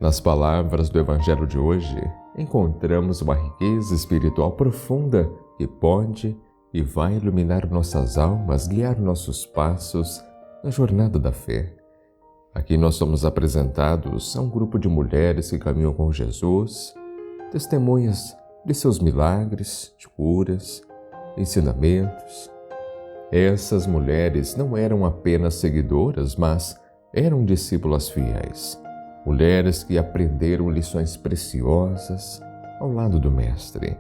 Nas palavras do Evangelho de hoje, encontramos uma riqueza espiritual profunda que pode e vai iluminar nossas almas, guiar nossos passos na jornada da fé. Aqui nós somos apresentados a um grupo de mulheres que caminham com Jesus, testemunhas de seus milagres, de curas, ensinamentos. Essas mulheres não eram apenas seguidoras, mas eram discípulas fiéis. Mulheres que aprenderam lições preciosas ao lado do Mestre.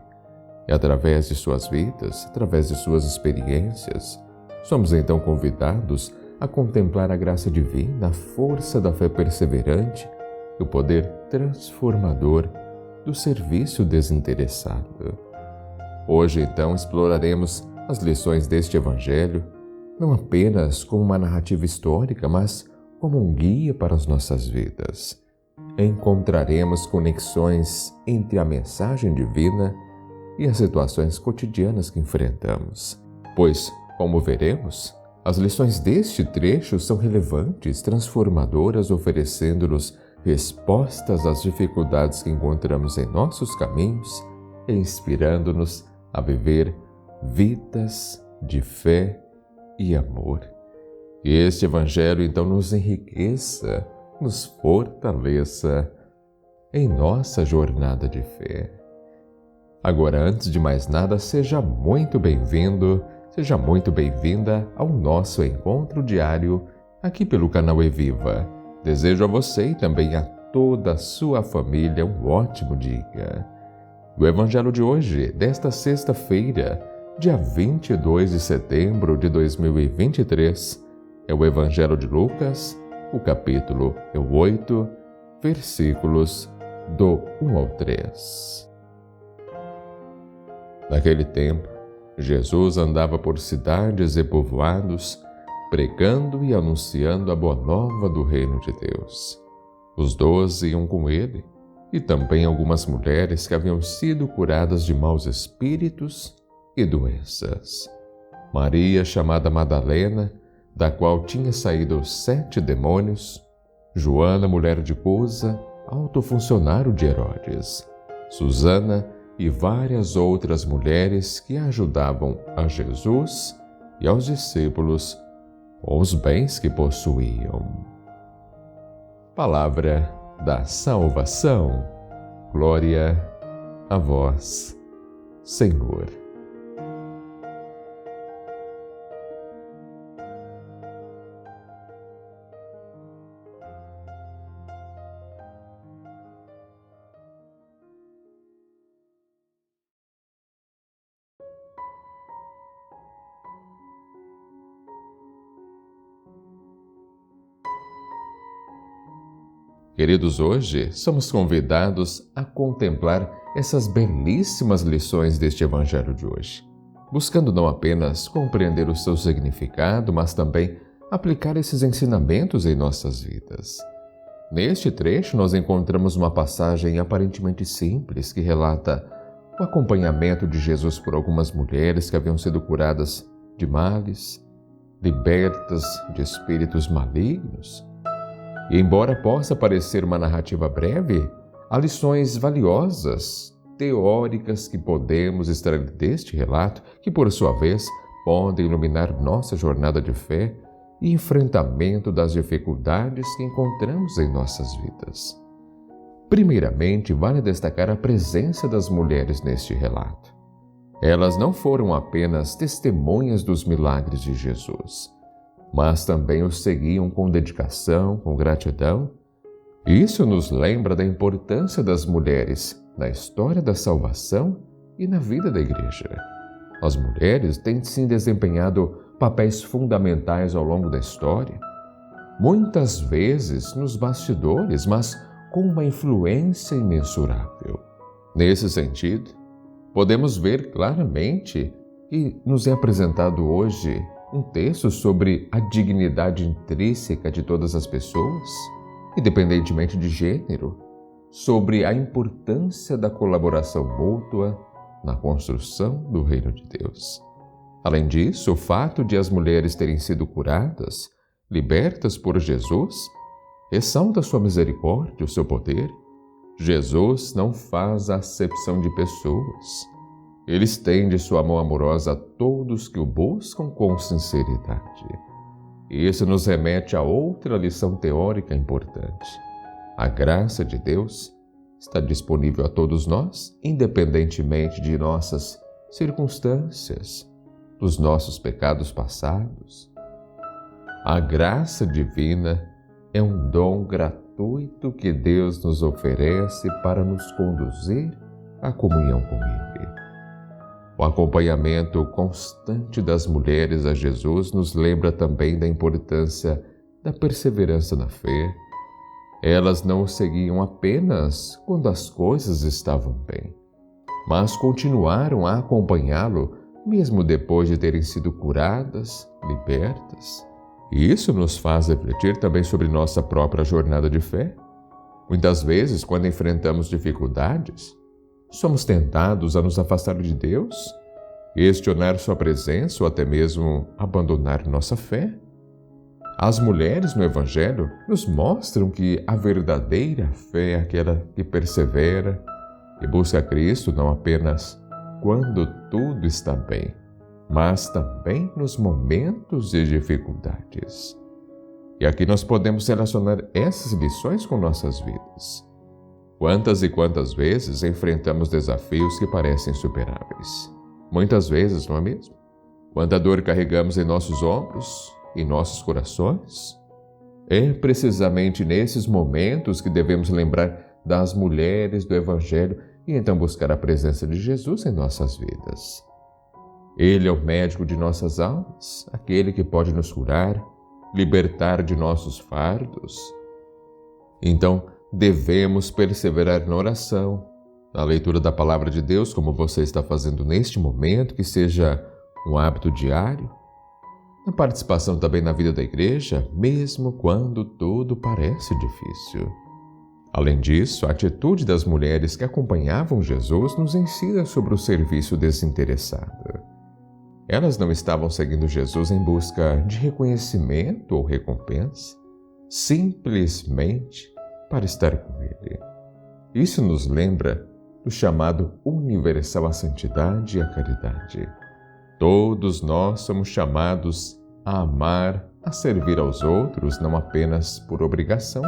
E através de suas vidas, através de suas experiências, somos então convidados a contemplar a graça divina, a força da fé perseverante e o poder transformador do serviço desinteressado. Hoje, então, exploraremos as lições deste Evangelho, não apenas como uma narrativa histórica, mas como um guia para as nossas vidas. Encontraremos conexões entre a mensagem divina e as situações cotidianas que enfrentamos. Pois, como veremos, as lições deste trecho são relevantes, transformadoras, oferecendo-nos respostas às dificuldades que encontramos em nossos caminhos e inspirando-nos a viver vidas de fé e amor. Que este Evangelho então nos enriqueça, nos fortaleça em nossa jornada de fé. Agora, antes de mais nada, seja muito bem-vindo, seja muito bem-vinda ao nosso encontro diário aqui pelo canal Eviva. Desejo a você e também a toda a sua família um ótimo dia. O Evangelho de hoje, desta sexta-feira, dia 22 de setembro de 2023, é o Evangelho de Lucas, o capítulo 8, versículos do 1 ao 3. Naquele tempo, Jesus andava por cidades e povoados, pregando e anunciando a boa nova do reino de Deus. Os 12 iam com ele, e também algumas mulheres que haviam sido curadas de maus espíritos e doenças. Maria, chamada Madalena, da qual tinha saído 7 demônios, Joana, mulher de Cusa, alto funcionário de Herodes, Susana e várias outras mulheres que ajudavam a Jesus e aos discípulos com os bens que possuíam. Palavra da salvação. Glória a vós, Senhor. Queridos, hoje somos convidados a contemplar essas belíssimas lições deste Evangelho de hoje, buscando não apenas compreender o seu significado, mas também aplicar esses ensinamentos em nossas vidas. Neste trecho, nós encontramos uma passagem aparentemente simples que relata o acompanhamento de Jesus por algumas mulheres que haviam sido curadas de males, libertas de espíritos malignos. E embora possa parecer uma narrativa breve, há lições valiosas, teóricas que podemos extrair deste relato, que por sua vez podem iluminar nossa jornada de fé e enfrentamento das dificuldades que encontramos em nossas vidas. Primeiramente, vale destacar a presença das mulheres neste relato. Elas não foram apenas testemunhas dos milagres de Jesus, mas também os seguiam com dedicação, com gratidão. Isso nos lembra da importância das mulheres na história da salvação e na vida da Igreja. As mulheres têm sim desempenhado papéis fundamentais ao longo da história, muitas vezes nos bastidores, mas com uma influência imensurável. Nesse sentido, podemos ver claramente que nos é apresentado hoje um texto sobre a dignidade intrínseca de todas as pessoas, independentemente de gênero, sobre a importância da colaboração mútua na construção do reino de Deus. Além disso, o fato de as mulheres terem sido curadas, libertas por Jesus, ressalta a sua misericórdia, o seu poder. Jesus não faz acepção de pessoas. Ele estende sua mão amorosa a todos que o buscam com sinceridade. Isso nos remete a outra lição teórica importante. A graça de Deus está disponível a todos nós, independentemente de nossas circunstâncias, dos nossos pecados passados. A graça divina é um dom gratuito que Deus nos oferece para nos conduzir à comunhão com Ele. O acompanhamento constante das mulheres a Jesus nos lembra também da importância da perseverança na fé. Elas não o seguiam apenas quando as coisas estavam bem, mas continuaram a acompanhá-lo mesmo depois de terem sido curadas, libertas. E isso nos faz refletir também sobre nossa própria jornada de fé. Muitas vezes, quando enfrentamos dificuldades, somos tentados a nos afastar de Deus, questionar sua presença ou até mesmo abandonar nossa fé. As mulheres no Evangelho nos mostram que a verdadeira fé é aquela que persevera e busca Cristo não apenas quando tudo está bem, mas também nos momentos de dificuldades. E aqui nós podemos relacionar essas lições com nossas vidas. Quantas e quantas vezes enfrentamos desafios que parecem insuperáveis? Muitas vezes, não é mesmo? Quanta dor carregamos em nossos ombros, em nossos corações? É precisamente nesses momentos que devemos lembrar das mulheres do Evangelho e então buscar a presença de Jesus em nossas vidas. Ele é o médico de nossas almas, aquele que pode nos curar, libertar de nossos fardos. Então, devemos perseverar na oração, na leitura da Palavra de Deus, como você está fazendo neste momento, que seja um hábito diário, na participação também na vida da igreja, mesmo quando tudo parece difícil. Além disso, a atitude das mulheres que acompanhavam Jesus nos ensina sobre o serviço desinteressado. Elas não estavam seguindo Jesus em busca de reconhecimento ou recompensa, simplesmente para estar com Ele. Isso nos lembra do chamado universal à santidade e à caridade. Todos nós somos chamados a amar, a servir aos outros, não apenas por obrigação,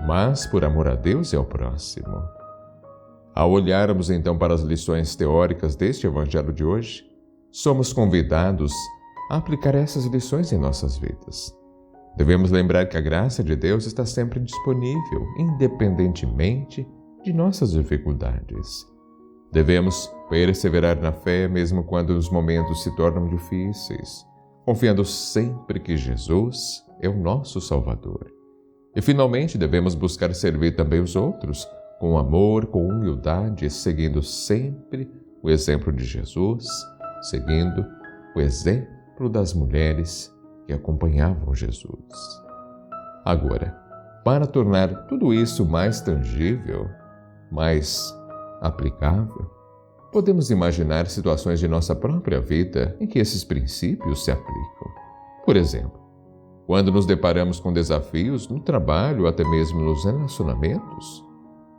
mas por amor a Deus e ao próximo. Ao olharmos então para as lições teóricas deste Evangelho de hoje, somos convidados a aplicar essas lições em nossas vidas. Devemos lembrar que a graça de Deus está sempre disponível, independentemente de nossas dificuldades. Devemos perseverar na fé mesmo quando os momentos se tornam difíceis, confiando sempre que Jesus é o nosso Salvador. E finalmente devemos buscar servir também os outros, com amor, com humildade, seguindo sempre o exemplo de Jesus, seguindo o exemplo das mulheres que acompanhavam Jesus. Agora, para tornar tudo isso mais tangível, mais aplicável, podemos imaginar situações de nossa própria vida em que esses princípios se aplicam. Por exemplo, quando nos deparamos com desafios no trabalho ou até mesmo nos relacionamentos,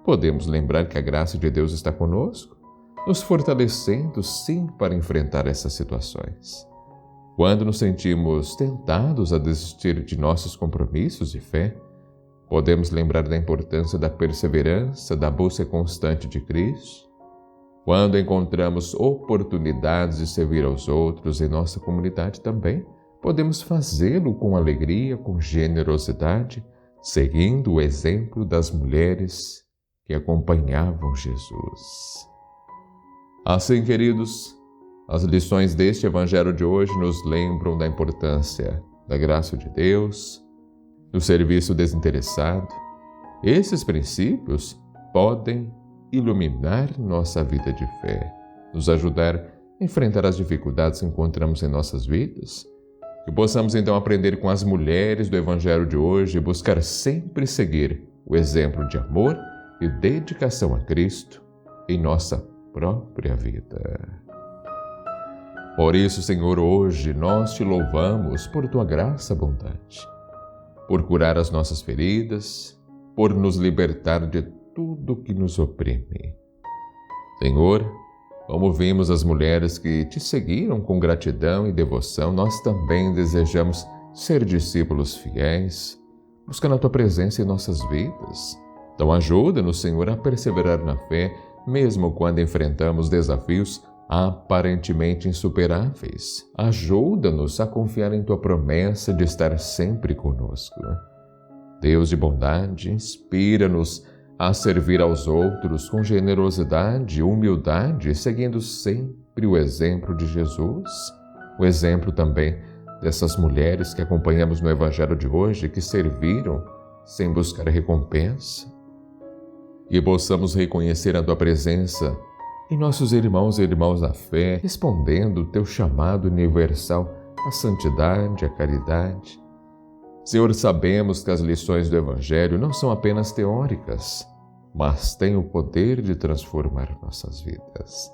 podemos lembrar que a graça de Deus está conosco, nos fortalecendo sim para enfrentar essas situações. Quando nos sentimos tentados a desistir de nossos compromissos de fé, podemos lembrar da importância da perseverança, da busca constante de Cristo. Quando encontramos oportunidades de servir aos outros em nossa comunidade também, podemos fazê-lo com alegria, com generosidade, seguindo o exemplo das mulheres que acompanhavam Jesus. Assim, queridos, as lições deste Evangelho de hoje nos lembram da importância da graça de Deus, do serviço desinteressado. Esses princípios podem iluminar nossa vida de fé, nos ajudar a enfrentar as dificuldades que encontramos em nossas vidas, que possamos então aprender com as mulheres do Evangelho de hoje e buscar sempre seguir o exemplo de amor e dedicação a Cristo em nossa própria vida. Por isso, Senhor, hoje nós te louvamos por tua graça e bondade. por curar as nossas feridas, por nos libertar de tudo que nos oprime. Senhor, como vimos as mulheres que te seguiram com gratidão e devoção, nós também desejamos ser discípulos fiéis, buscando a tua presença em nossas vidas. Então ajuda-nos, Senhor, a perseverar na fé, mesmo quando enfrentamos desafios aparentemente insuperáveis. Ajuda-nos a confiar em tua promessa de estar sempre conosco. Deus de bondade, inspira-nos a servir aos outros com generosidade e humildade, seguindo sempre o exemplo de Jesus, o exemplo também dessas mulheres que acompanhamos no Evangelho de hoje, que serviram sem buscar recompensa. E possamos reconhecer a tua presença em nossos irmãos e irmãs da fé, respondendo o teu chamado universal à santidade, à caridade. Senhor, sabemos que as lições do Evangelho não são apenas teóricas, mas têm o poder de transformar nossas vidas.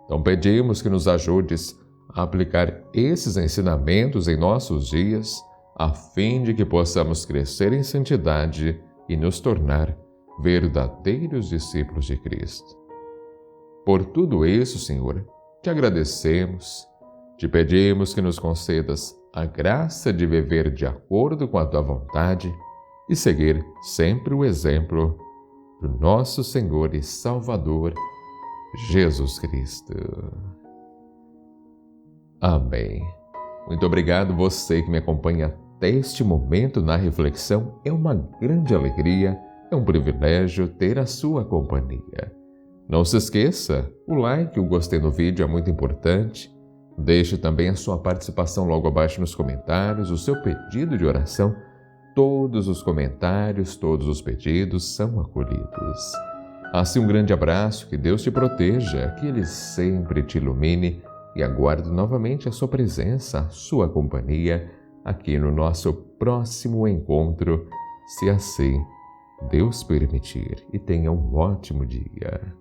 Então pedimos que nos ajudes a aplicar esses ensinamentos em nossos dias, a fim de que possamos crescer em santidade e nos tornar verdadeiros discípulos de Cristo. Por tudo isso, Senhor, te agradecemos, te pedimos que nos concedas a graça de viver de acordo com a tua vontade e seguir sempre o exemplo do nosso Senhor e Salvador, Jesus Cristo. Amém. Muito obrigado você que me acompanha até este momento na reflexão. É uma grande alegria, é um privilégio ter a sua companhia. Não se esqueça, o like, o gostei no vídeo é muito importante. Deixe também a sua participação logo abaixo nos comentários, o seu pedido de oração. Todos os comentários, todos os pedidos são acolhidos. Assim, um grande abraço, que Deus te proteja, que Ele sempre te ilumine e aguardo novamente a sua presença, a sua companhia aqui no nosso próximo encontro, se assim Deus permitir. E tenha um ótimo dia.